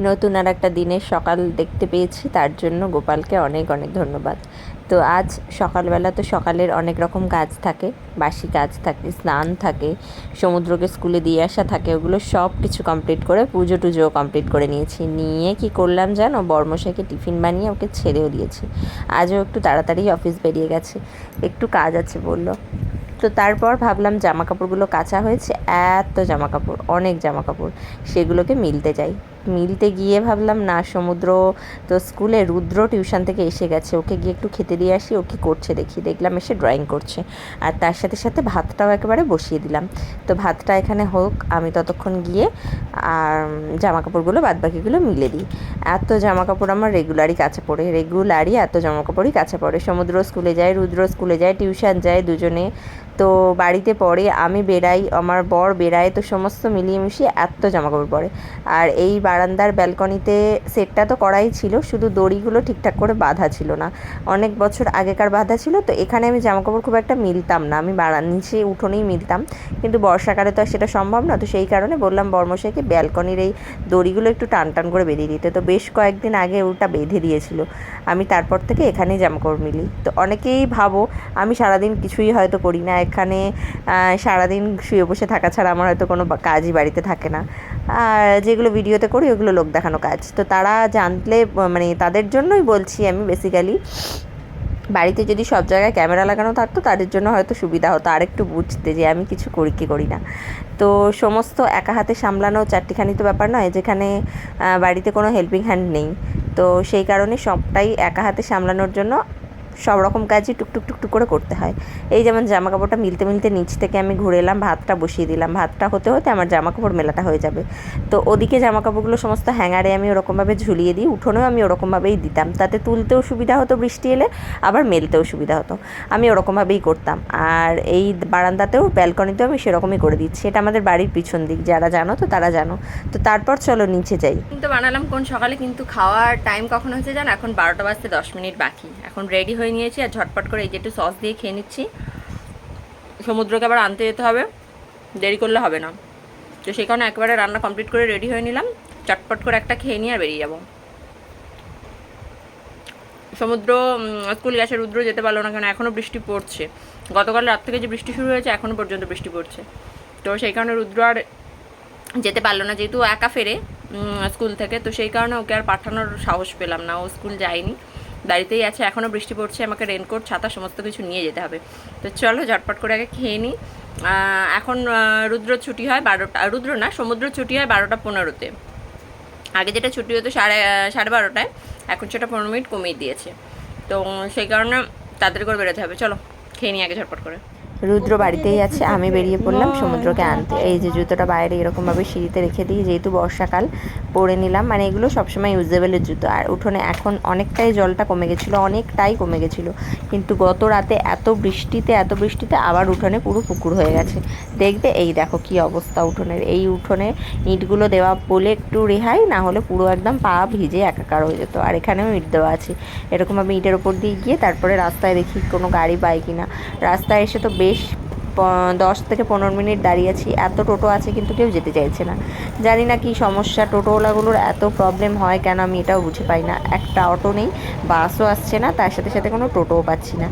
নতুন আর একটা দিনের সকাল দেখতে পেয়েছি, তার জন্য গোপালকে অনেক অনেক ধন্যবাদ। তো আজ সকালবেলা তো সকালের অনেক রকম কাজ থাকে, বাসি কাজ থাকে, স্নান থাকে, সমুদ্রকে স্কুলে দিয়ে আসা থাকে, ওগুলো সব কিছু কমপ্লিট করে পুজো টুজোও কমপ্লিট করে নিয়েছি। নিয়ে কি করলাম জানো, বর্মশাইকে টিফিন বানিয়ে ওকে ছেড়েও দিয়েছি। আজও একটু তাড়াতাড়ি অফিস বেরিয়ে গেছে, একটু কাজ আছে বললো। তো তারপর ভাবলাম জামা কাপড়গুলো কাচা হয়েছে, এত জামা কাপড়, অনেক জামা কাপড়, সেগুলোকে মিলতে যাই। মিলতে গিয়ে ভাবলাম না, সমুদ্র তো স্কুলে, রুদ্র টিউশন থেকে এসে গেছে, ওকে গিয়ে একটু খেতে দিয়ে আসি, ও কী করছে দেখি। দেখলাম এসে ড্রয়িং করছে, আর তার সাথে সাথে ভাতটাও একেবারে বসিয়ে দিলাম। তো ভাতটা এখানে হোক, আমি ততক্ষণ গিয়ে আর জামা কাপড়গুলো বাদবাকিগুলো মিলে দিই। এত জামা কাপড় আমার রেগুলারই কাছে পড়ে, রেগুলারই এত জামা কাপড়ই কাছে পড়ে। সমুদ্র স্কুলে যায়, রুদ্র স্কুলে যায়, টিউশন যায় দুজনে, তো বাড়িতে পড়ে, আমি বেরাই, আমার বর বেরায়, তো সমস্ত মিলিয়ে মিশিয়ে এত জামাকাপড় পরে। আর এই বারান্দার ব্যালকনিতে সেটটা তো করাই ছিল, শুধু দড়িগুলো ঠিকঠাক করে বাঁধা ছিল না, অনেক বছর আগেকার বাঁধা ছিল। তো এখানে আমি জামাকাপড় খুব একটা মিলতাম না, আমি নিচে উঠোনেই মিলতাম, কিন্তু বর্ষাকালে তো আর সেটা সম্ভব না। তো সেই কারণে বললাম বর্মশাইকে ব্যালকনির এই দড়িগুলো একটু টান টান করে বেঁধে দিতে। তো বেশ কয়েকদিন আগে ওটা বেঁধে দিয়েছিল, আমি তারপর থেকে এখানেই জামাকাপড় মিলি। তো অনেকেই ভাবো আমি সারাদিন কিছুই হয়তো করি না এখানে, সারাদিন শুয়ে বসে থাকা ছাড়া আমার হয়তো কোনো কাজই বাড়িতে থাকে না, আর যেগুলো ভিডিওতে করি ওগুলো লোক দেখানো কাজ। তো তারা জানলে, মানে তাদের জন্যই বলছি আমি বেসিক্যালি, বাড়িতে যদি সব জায়গায় ক্যামেরা লাগানো থাকতো তাদের জন্য হয়তো সুবিধা হতো আরেকটু বুঝতে, যে আমি কিছু করি কি করি না। তো সমস্ত একা হাতে সামলানো চারটিখানি তো ব্যাপার নয়, যেখানে বাড়িতে কোনো হেল্পিং হ্যান্ড নেই। তো সেই কারণে সবটাই একা হাতে সামলানোর জন্য সব রকম কাজই টুকটুক টুকটুক করে করতে হয়। এই যেমন জামা কাপড়টা মিলতে মিলতে নিচ থেকে আমি ঘুরে এলাম, ভাতটা বসিয়ে দিলাম, ভাতটা হতে হতে আমার জামা কাপড় মেলাটা হয়ে যাবে। তো ওদিকে জামা কাপড়গুলো সমস্ত হ্যাঙ্গারে আমি ওরকমভাবে ঝুলিয়ে দিই, উঠোনেও আমি ওরকমভাবেই দিতাম, তাতে তুলতেও সুবিধা হতো বৃষ্টি এলে, আবার মেলতেও সুবিধা হতো, আমি ওরকমভাবেই করতাম। আর এই বারান্দাতেও ব্যালকনিতেও আমি সেরকমই করে দিচ্ছি, এটা আমাদের বাড়ির পিছন দিক, যারা জানো তো তারা জানো। তো তারপর চলো নিচে যাই। কিন্তু বানালাম কোন সকালে, কিন্তু খাওয়ার টাইম কখন হয়েছে জানো, এখন 12টা বাজতে 10 মিনিট বাকি। এখন রেডি হয়ে নিয়েছি আর ঝটপট করে এই যে একটু সস দিয়ে খেয়ে নিচ্ছি। সমুদ্রকে আবার আনতে যেতে হবে, দেরি করলে হবে না, তো সেই কারণে একবারে রান্না কমপ্লিট করে রেডি হয়ে নিলাম, চটপট করে একটা খেয়ে নিয়ে আর বেরিয়ে যাবো। সমুদ্র স্কুল গেছে, রুদ্র যেতে পারলো না, কারণ এখনও বৃষ্টি পড়ছে, গতকাল রাত থেকে যে বৃষ্টি শুরু হয়েছে এখনও পর্যন্ত বৃষ্টি পড়ছে। তো সেই কারণে রুদ্র আর যেতে পারলো না, যেহেতু একা ফেরে স্কুল থেকে, তো সেই কারণে ওকে আর পাঠানোর সাহস পেলাম না, ও স্কুল যায়নি, বাড়িতেই আছে। এখনও বৃষ্টি পড়ছে, আমাকে রেনকোট ছাতা সমস্ত কিছু নিয়ে যেতে হবে। তো চলো ঝটপট করে আগে খেয়ে নিই। এখন রুদ্র ছুটি হয় 12টা, রুদ্র না, সমুদ্র ছুটি হয় 12টা 15-তে। আগে যেটা ছুটি হতো সাড়ে 12:30টায়, এখন সেটা 15 মিনিট কমিয়ে দিয়েছে। তো সেই কারণে তাড়াতাড়ি করে বেরোতে হবে, চলো খেয়ে নিই আগে ঝটপট করে। রুদ্র বাড়িতেই আছে, আমি বেরিয়ে পড়লাম সমুদ্রকে আনতে। এই যে জুতোটা বাইরে এরকমভাবে সিঁড়িতে রেখে দিই, যেহেতু বর্ষাকাল, পরে নিলাম, মানে এগুলো সবসময় ইউজেবলের জুতো। আর উঠোনে এখন অনেকটাই জলটা কমে গেছিলো, অনেকটাই কমে গেছিলো, কিন্তু গত রাতে এত বৃষ্টিতে আবার উঠোনে পুরো পুকুর হয়ে গেছে। দেখবে এই দেখো কি অবস্থা উঠোনের, এই উঠোনে ইঁটগুলো দেওয়া বলে একটু রেহাই, না হলে পুরো একদম পা ভিজে একাকার হয়ে যেত। আর এখানেও ইঁট দেওয়া আছে, এরকমভাবে ইঁটের ওপর দিয়ে গিয়ে তারপরে রাস্তায় দেখি কোনো গাড়ি পাই কিনা। রাস্তায় এসে তো বেশ 10 থেকে 15 মিনিট দাঁড়িয়েছি, এত টোটো আছে কিন্তু কেউ যেতে চাইছে না, জানি না কি সমস্যা, টোটোওয়ালাগুলোর এত প্রবলেম হয় কেন আমি এটাও বুঝে পাই না। একটা অটো নেই, বাসও আসছে না, তার সাথে সাথে কোনো টোটোও পাচ্ছি না।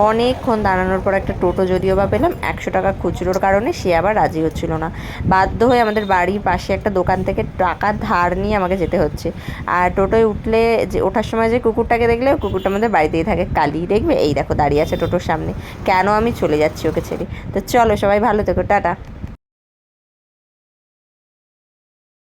অনেকক্ষণ দাঁড়ানোর পর একটা টোটো যদিও বা পেলাম, 100 টাকা খুচরোর কারণে সে আবার রাজি হচ্ছিল না। বাধ্য হয়ে আমাদের বাড়ির পাশে একটা দোকান থেকে টাকা ধার নিয়ে আমাকে যেতে হচ্ছে। আর টোটোয় উঠলে, যে ওঠার সময় যে কুকুরটাকে দেখলে, কুকুরটা আমাদের বাড়িতেই থাকে, কালি, দেখবে এই দেখো দাঁড়িয়ে আছে টোটোর সামনে, কেন আমি চলে যাচ্ছি ওকে ছেড়ে। তো চলো সবাই ভালো থেকো, টাটা।